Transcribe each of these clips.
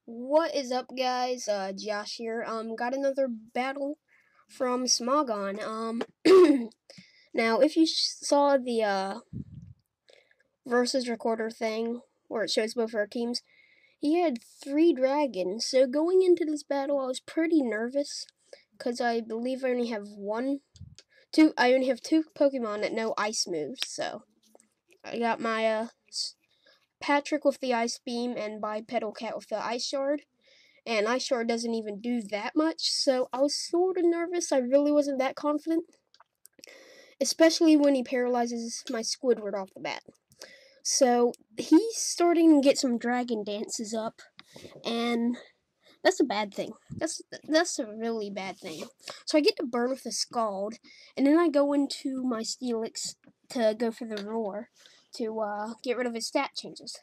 What is up, guys? Josh here. Got another battle from Smogon. Now, if you saw the versus recorder thing where it shows both our teams, he had 3 dragons. So going into this battle, I was pretty nervous because I believe I only have I only have 2 Pokemon that know Ice moves. So I got my Patrick with the Ice Beam and Bipedal Cat with the Ice Shard. And Ice Shard doesn't even do that much, so I was sort of nervous. I really wasn't that confident, especially when he paralyzes my Squidward off the bat. So he's starting to get some dragon dances up, and that's a bad thing. That's a really bad thing. So I get to burn with the Scald, and then I go into my Steelix to go for the Roar to get rid of his stat changes.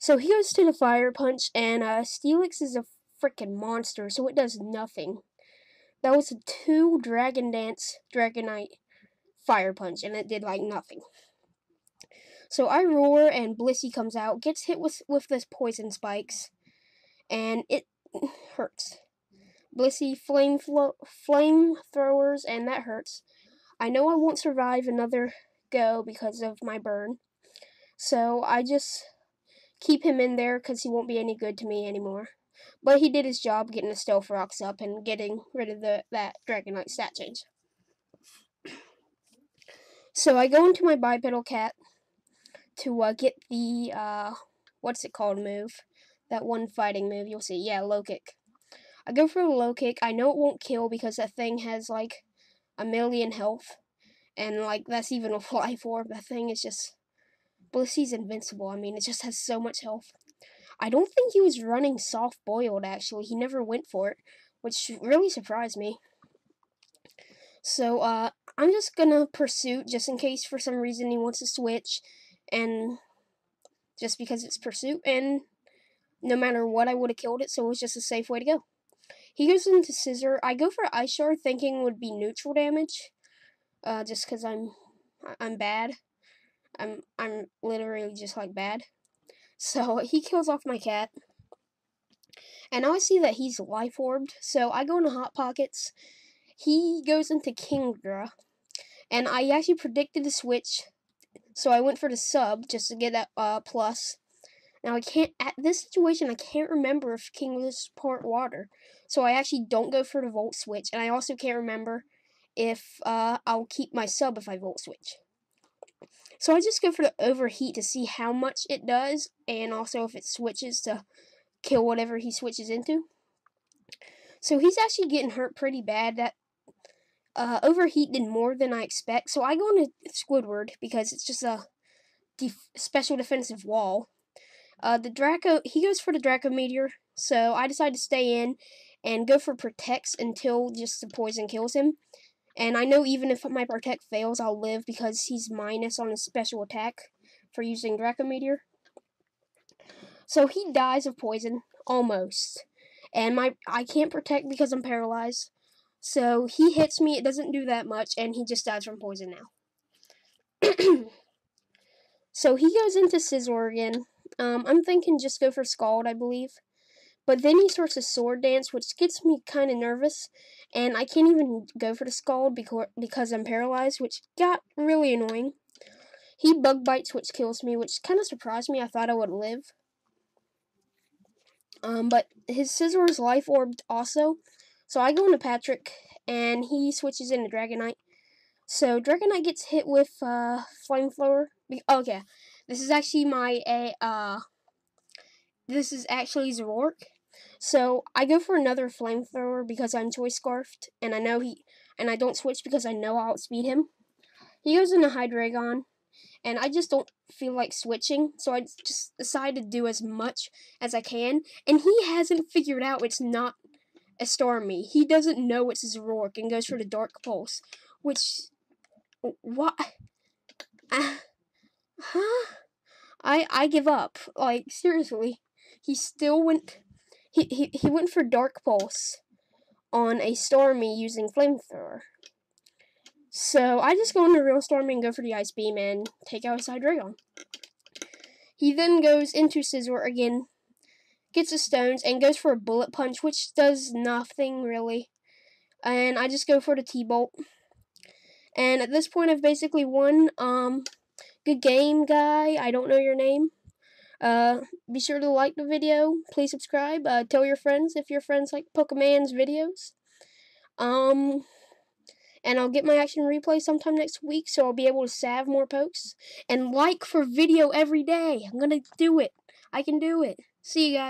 So he goes to the Fire Punch, and Steelix is a freaking monster, so it does nothing. That was a 2 Dragon Dance Dragonite Fire Punch, and it did like nothing. So I roar, and Blissey comes out, gets hit with this poison spikes, and it hurts. Blissey flame throwers, and that hurts. I know I won't survive another go because of my burn, so I just keep him in there because he won't be any good to me anymore. But he did his job getting the Stealth Rocks up and getting rid of that Dragonite stat change. So I go into my Bipedal Cat to get the, what's it called move? That one fighting move, you'll see. Yeah, Low Kick. I go for a Low Kick. I know it won't kill because that thing has like 1,000,000 health. And like, that's even a Fly Orb. That thing is just... Blissey's invincible. I mean, it just has so much health. I don't think he was running soft boiled, actually. He never went for it, which really surprised me. So, I'm just gonna Pursuit, just in case for some reason he wants to switch, and just because it's Pursuit, and no matter what, I would have killed it, so it was just a safe way to go. He goes into Scissor. I go for Ice Shard, thinking it would be neutral damage, just because I'm bad. I'm literally just like bad. So he kills off my cat. And now I see that he's Life Orbed, so I go into Hot Pockets. He goes into Kingdra. And I actually predicted the switch, so I went for the sub just to get that plus. Now I can't, at this situation, I can't remember if Kingdra's part water. So I actually don't go for the Volt Switch, and I also can't remember if I'll keep my sub if I Volt Switch. So I just go for the Overheat to see how much it does, and also if it switches to kill whatever he switches into. So he's actually getting hurt pretty bad. That Overheat did more than I expect. So I go into Squidward because it's just a special defensive wall. The Draco, he goes for the Draco Meteor. So I decide to stay in and go for Protects until just the poison kills him. And I know even if my Protect fails, I'll live because he's minus on his special attack for using Draco Meteor. So he dies of poison, almost. And I can't Protect because I'm paralyzed. So he hits me, it doesn't do that much, and he just dies from poison now. So he goes into Scizor again. I'm thinking just go for Scald, I believe. But then he starts a Sword Dance, which gets me kind of nervous. And I can't even go for the Scald because I'm paralyzed, which got really annoying. He Bug Bites, which kills me, which kind of surprised me. I thought I would live. But his Scizor is Life Orbed also. So I go into Patrick, and he switches into Dragonite. So Dragonite gets hit with Flamethrower. Okay, this is actually this is actually Zoroark. So I go for another Flamethrower because I'm Choice Scarfed, and I don't switch because I know I'll outspeed him. He goes into Hydreigon, and I just don't feel like switching, so I just decide to do as much as I can. And he hasn't figured out it's not a Starmie. He doesn't know it's Zoroark and goes for the Dark Pulse, which... What? Huh? I give up. Like, seriously. He still went... He went for Dark Pulse on a Starmie using Flamethrower. So, I just go into Real Starmie and go for the Ice Beam and take out his Hydreigon. He then goes into Scizor again, gets the stones and goes for a bullet punch, which does nothing really. And I just go for the T-bolt. And at this point, I've basically won. Good game, guy. I don't know your name. Be sure to like the video. Please subscribe. Tell your friends if your friends like Pokemon's videos. And I'll get my action replay sometime next week, so I'll be able to salve more pokes. And like for video every day. I'm gonna do it. I can do it. See you guys.